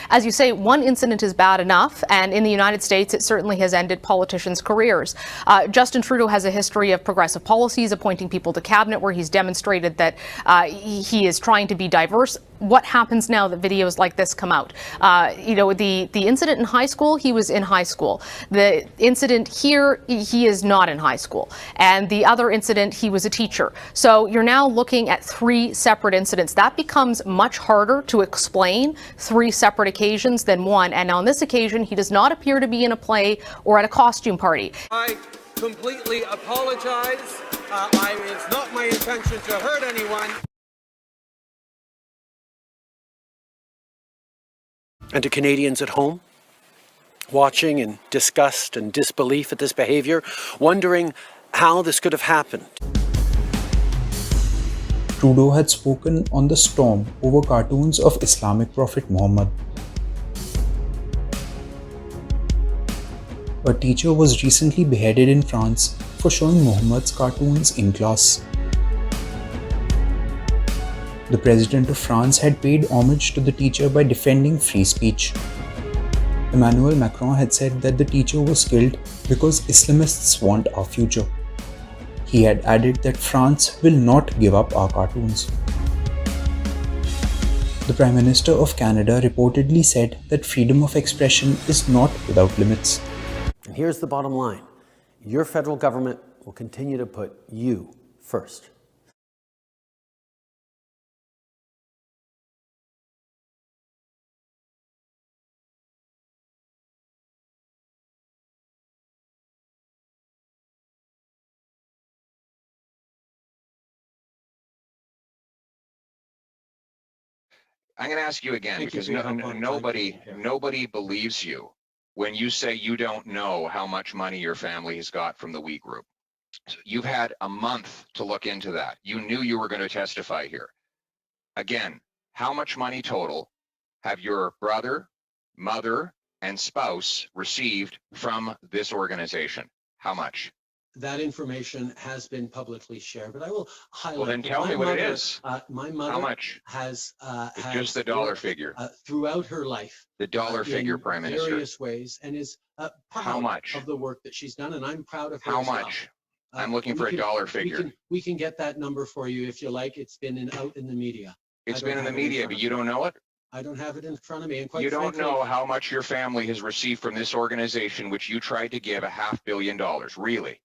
As you say, one incident is bad enough, and in the United States, it certainly has ended politicians' careers. Justin Trudeau has a history of progressive policies, appointing people to cabinet where he's demonstrated that he is trying to be diverse. What happens now that videos like this come out? The incident in high school, he was in high school. The incident here, he is not in high school. And the other incident, he was a teacher. So you're now looking at three separate incidents. That becomes much harder to explain, three separate occasions than one. And on this occasion, he does not appear to be in a play or at a costume party. I completely apologize. It's not my intention to hurt anyone. And to Canadians at home, watching in disgust and disbelief at this behavior, wondering how this could have happened. Trudeau had spoken on the storm over cartoons of Islamic Prophet Muhammad. A teacher was recently beheaded in France for showing Muhammad's cartoons in class. The President of France had paid homage to the teacher by defending free speech. Emmanuel Macron had said that the teacher was killed because Islamists want our future. He had added that France will not give up our cartoons. The Prime Minister of Canada reportedly said that freedom of expression is not without limits. And here's the bottom line. Your federal government will continue to put you first. I'm going to ask you again, because nobody believes you when you say you don't know how much money your family has got from the We Group. So you've had a month to look into that. You knew you were going to testify here. Again, how much money total have your brother, mother, and spouse received from this organization? How much? That information has been publicly shared, but I will highlight. Well, then tell me what it is. My mother How much? has just the dollar figure. Throughout her life. The dollar figure, Prime Minister. Various ways, and is proud of the work that she's done, and I'm proud of her. How as well. much? I'm looking for a dollar figure. We can get that number for you if you like. It's been out in the media. It's been in the media, but you don't know it? I don't have it in front of me. And quite you don't frankly, know how much your family has received from this organization, which you tried to give $500 million, really?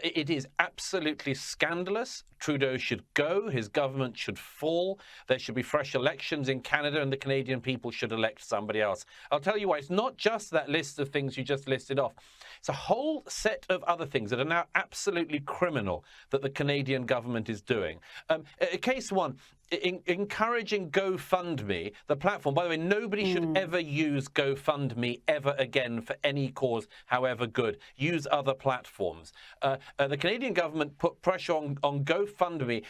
It is absolutely scandalous. Trudeau should go. His government should fall. There should be fresh elections in Canada, and the Canadian people should elect somebody else. I'll tell you why. It's not just that list of things you just listed off. It's a whole set of other things that are now absolutely criminal that the Canadian government is doing. Case one, encouraging GoFundMe, the platform. By the way, nobody should ever use GoFundMe ever again for any cause, however good. Use other platforms. The Canadian government put pressure on GoFundMe,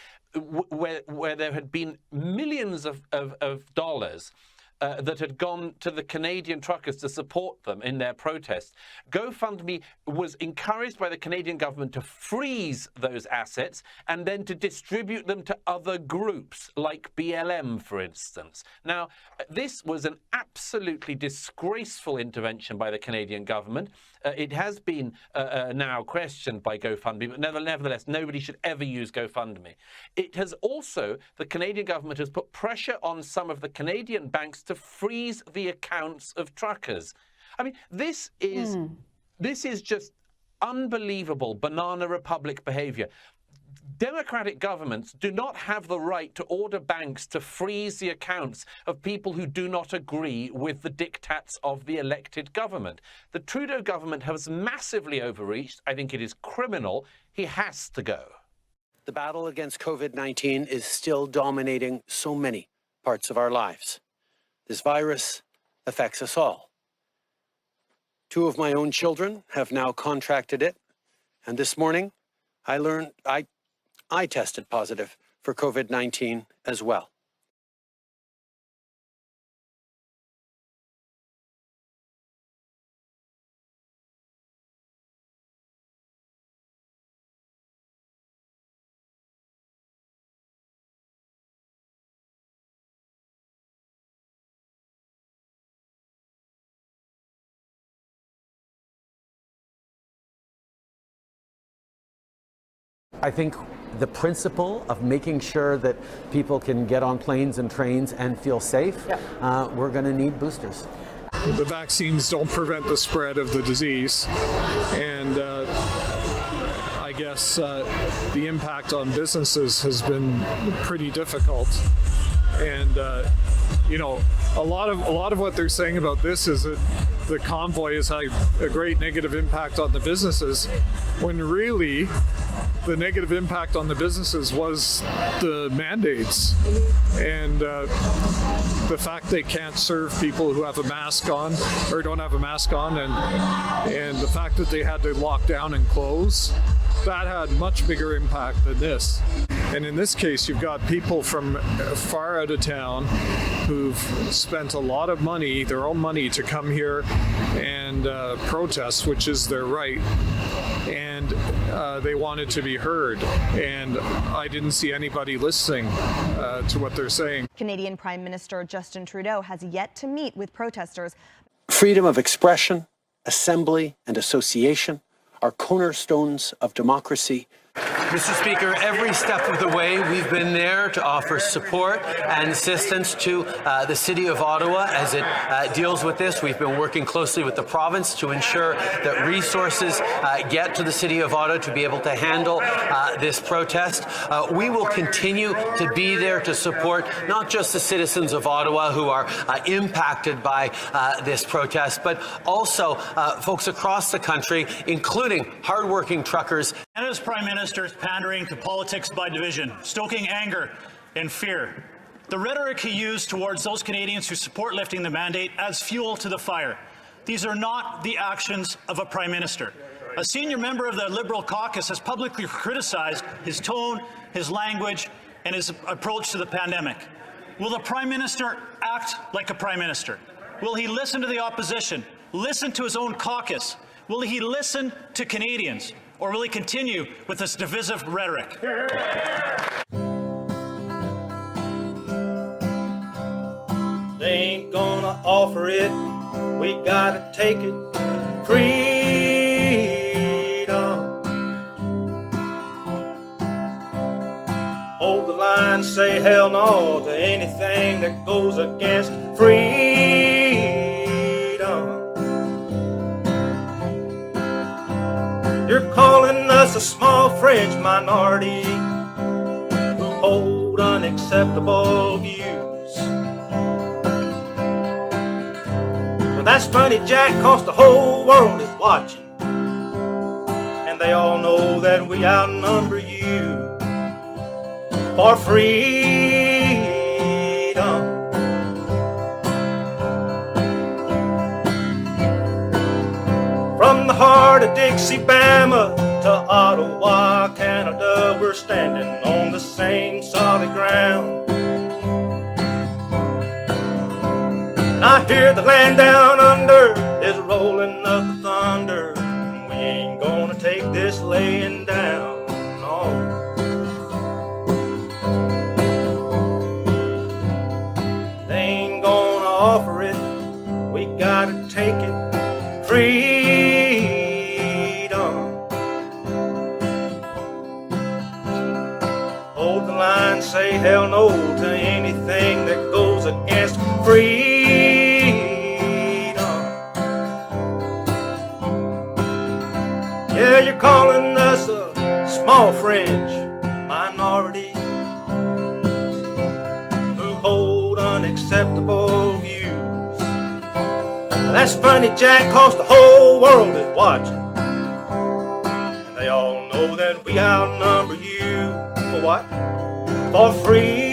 where there had been millions of dollars that had gone to the Canadian truckers to support them in their protests. GoFundMe was encouraged by the Canadian government to freeze those assets and then to distribute them to other groups, like BLM, for instance. Now, this was an absolutely disgraceful intervention by the Canadian government. It has been now questioned by GoFundMe, but nevertheless, nobody should ever use GoFundMe. It has also, the Canadian government has put pressure on some of the Canadian banks to freeze the accounts of truckers. I mean, this is just unbelievable banana republic behavior. Democratic governments do not have the right to order banks to freeze the accounts of people who do not agree with the diktats of the elected government. The Trudeau government has massively overreached. I think it is criminal. He has to go. The battle against COVID-19 is still dominating so many parts of our lives. This virus affects us all. 2 of my own children have now contracted it, and this morning I learned I tested positive for COVID-19 as well. I think the principle of making sure that people can get on planes and trains and feel safe, we're going to need boosters. The vaccines don't prevent the spread of the disease, and I guess the impact on businesses has been pretty difficult. And you know, a lot of what they're saying about this is that the convoy has had a great negative impact on the businesses, when really the negative impact on the businesses was the mandates and the fact they can't serve people who have a mask on or don't have a mask on, and the fact that they had to lock down and close. That had much bigger impact than this. And in this case, you've got people from far out of town who've spent a lot of money, their own money, to come here and protest, which is their right. And they wanted to be heard. And I didn't see anybody listening to what they're saying. Canadian Prime Minister Justin Trudeau has yet to meet with protesters. Freedom of expression, assembly, and association are cornerstones of democracy. Mr. Speaker, every step of the way we've been there to offer support and assistance to the City of Ottawa as it deals with this. We've been working closely with the province to ensure that resources get to the City of Ottawa to be able to handle this protest. We will continue to be there to support not just the citizens of Ottawa who are impacted by this protest, but also folks across the country, including hardworking truckers. Canada's Prime Minister is pandering to politics by division, stoking anger and fear. The rhetoric he used towards those Canadians who support lifting the mandate adds fuel to the fire. These are not the actions of a Prime Minister. A senior member of the Liberal caucus has publicly criticized his tone, his language, and his approach to the pandemic. Will the Prime Minister act like a Prime Minister? Will he listen to the opposition, listen to his own caucus? Will he listen to Canadians? Or will he continue with this divisive rhetoric? They ain't gonna offer it, we gotta take it. Freedom. Hold the line, say hell no to anything that goes against freedom. You're calling us a small fringe minority who hold unacceptable views. Well, that's funny, Jack, 'cause the whole world is watching, and they all know that we outnumber you for freedom. From the heart of Dixie, Bama to Ottawa, Canada, we're standing on the same solid ground. And I hear the land down under is rolling up the thunder. We ain't gonna take this laying down, no. They ain't gonna offer it, we gotta take it. Freedom. Hold the line, say hell no to anything that goes against freedom. Yeah, you're calling us a small fringe minority who hold unacceptable views. That's funny, Jack, 'cause the whole world is watching, and they all know that we outnumber you for what? For free.